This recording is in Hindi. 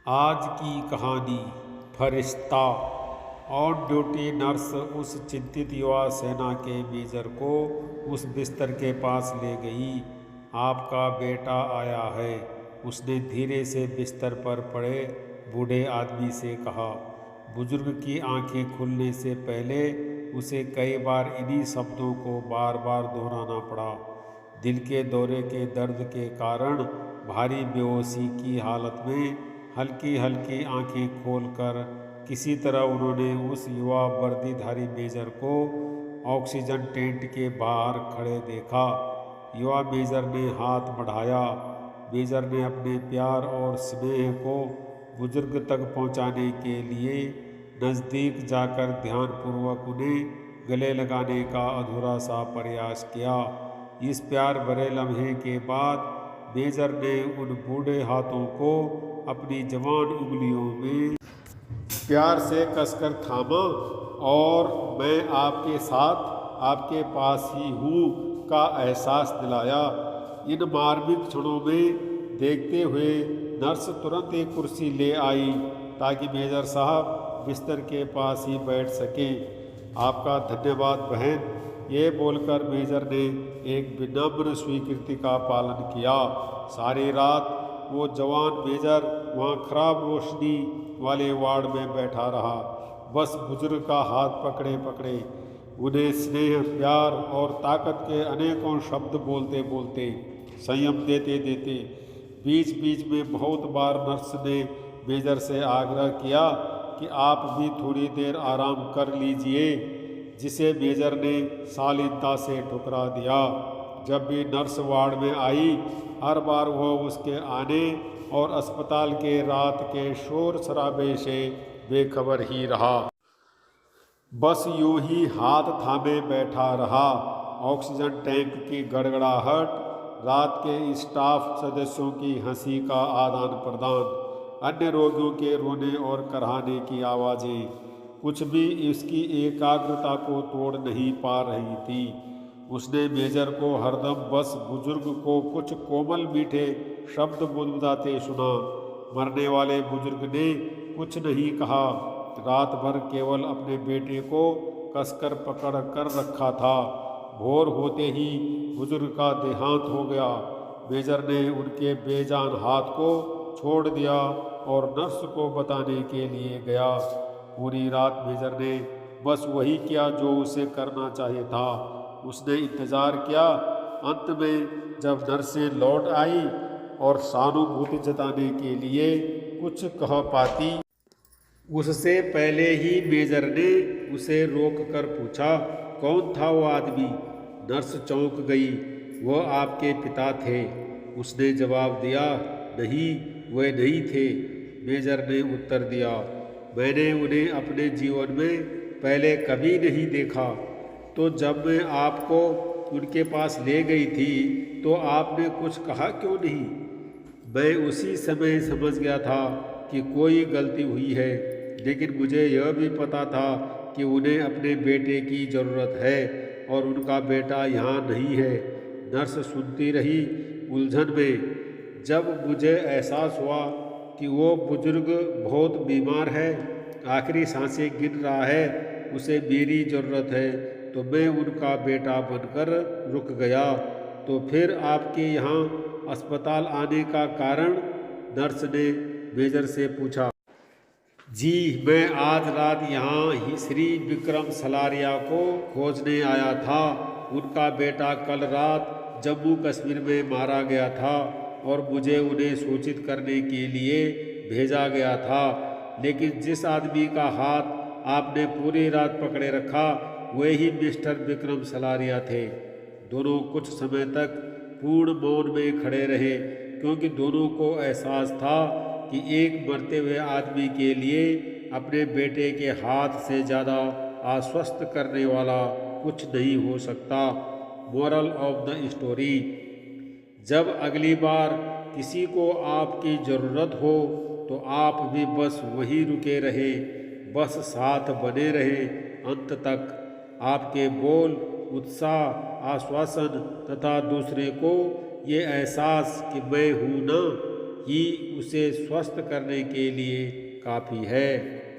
आज की कहानी फरिश्ता। ऑन ड्यूटी नर्स उस चिंतित युवा सेना के मेजर को उस बिस्तर के पास ले गई। आपका बेटा आया है, उसने धीरे से बिस्तर पर पड़े बूढ़े आदमी से कहा। बुजुर्ग की आंखें खुलने से पहले उसे कई बार इन्हीं शब्दों को बार बार दोहराना पड़ा। दिल के दौरे के दर्द के कारण भारी बेहोशी की हालत में हल्की हल्की आंखें खोलकर किसी तरह उन्होंने उस युवा वर्दीधारी मेजर को ऑक्सीजन टेंट के बाहर खड़े देखा। युवा मेजर ने हाथ बढ़ाया। मेजर ने अपने प्यार और स्नेह को बुजुर्ग तक पहुंचाने के लिए नज़दीक जाकर ध्यानपूर्वक उन्हें गले लगाने का अधूरा सा प्रयास किया। इस प्यार भरे लम्हे के बाद मेजर ने उन बूढ़े हाथों को अपनी जवान उंगलियों में प्यार से कसकर थामा और मैं आपके साथ आपके पास ही हूँ का एहसास दिलाया। इन मार्मिक क्षणों में देखते हुए नर्स तुरंत एक कुर्सी ले आई ताकि मेजर साहब बिस्तर के पास ही बैठ सकें। आपका धन्यवाद बहन, ये बोलकर मेजर ने एक विनम्र स्वीकृति का पालन किया। सारी रात वो जवान मेजर वहाँ खराब रोशनी वाले वार्ड में बैठा रहा, बस बुजुर्ग का हाथ पकड़े पकड़े उन्हें स्नेह, प्यार और ताकत के अनेकों शब्द बोलते बोलते, संयम देते देते। बीच बीच में बहुत बार नर्स ने मेजर से आग्रह किया कि आप भी थोड़ी देर आराम कर लीजिए, जिसे मेजर ने शालीनता से ठुकरा दिया। जब भी नर्स वार्ड में आई, हर बार वह उसके आने और अस्पताल के रात के शोर शराबे से बेखबर ही रहा। बस यूं ही हाथ थामे बैठा रहा। ऑक्सीजन टैंक की गड़गड़ाहट, रात के स्टाफ सदस्यों की हंसी का आदान प्रदान, अन्य रोगियों के रोने और कराहने की आवाज़ें, कुछ भी इसकी एकाग्रता को तोड़ नहीं पा रही थी। उसने मेजर को हरदम बस बुजुर्ग को कुछ कोमल मीठे शब्द बुदबुदाते सुना। मरने वाले बुजुर्ग ने कुछ नहीं कहा, रात भर केवल अपने बेटे को कसकर पकड़ कर रखा था। भोर होते ही बुजुर्ग का देहांत हो गया। मेजर ने उनके बेजान हाथ को छोड़ दिया और नर्स को बताने के लिए गया। पूरी रात मेजर ने बस वही किया जो उसे करना चाहिए था। उसने इंतज़ार किया। अंत में जब नर्सें लौट आई और सहानुभूति जताने के लिए कुछ कह पाती, उससे पहले ही मेजर ने उसे रोक कर पूछा, कौन था वो आदमी? नर्स चौंक गई। वह आपके पिता थे, उसने जवाब दिया। नहीं, वे नहीं थे, मेजर ने उत्तर दिया। मैंने उन्हें अपने जीवन में पहले कभी नहीं देखा। तो जब मैं आपको उनके पास ले गई थी तो आपने कुछ कहा क्यों नहीं? मैं उसी समय समझ गया था कि कोई गलती हुई है, लेकिन मुझे यह भी पता था कि उन्हें अपने बेटे की ज़रूरत है और उनका बेटा यहाँ नहीं है। नर्स सुनती रही उलझन में। जब मुझे एहसास हुआ कि वो बुजुर्ग बहुत बीमार है, आखिरी सांसें गिन रहा है, उसे मेरी ज़रूरत है, तो मैं उनका बेटा बनकर रुक गया। तो फिर आपके यहाँ अस्पताल आने का कारण? नर्स ने मेजर से पूछा। जी, मैं आज रात यहाँ ही श्री विक्रम सलारिया को खोजने आया था। उनका बेटा कल रात जम्मू कश्मीर में मारा गया था और मुझे उन्हें सूचित करने के लिए भेजा गया था। लेकिन जिस आदमी का हाथ आपने पूरी रात पकड़े रखा, वे ही मिस्टर विक्रम सलारिया थे। दोनों कुछ समय तक पूर्ण मौन में खड़े रहे, क्योंकि दोनों को एहसास था कि एक मरते हुए आदमी के लिए अपने बेटे के हाथ से ज़्यादा आश्वस्त करने वाला कुछ नहीं हो सकता। मोरल ऑफ द स्टोरी, जब अगली बार किसी को आपकी ज़रूरत हो तो आप भी बस वहीं रुके रहे, बस साथ बने रहे अंत तक। आपके बोल, उत्साह, आश्वासन तथा दूसरे को ये एहसास कि मैं हूँ ना, ही उसे स्वस्थ करने के लिए काफ़ी है।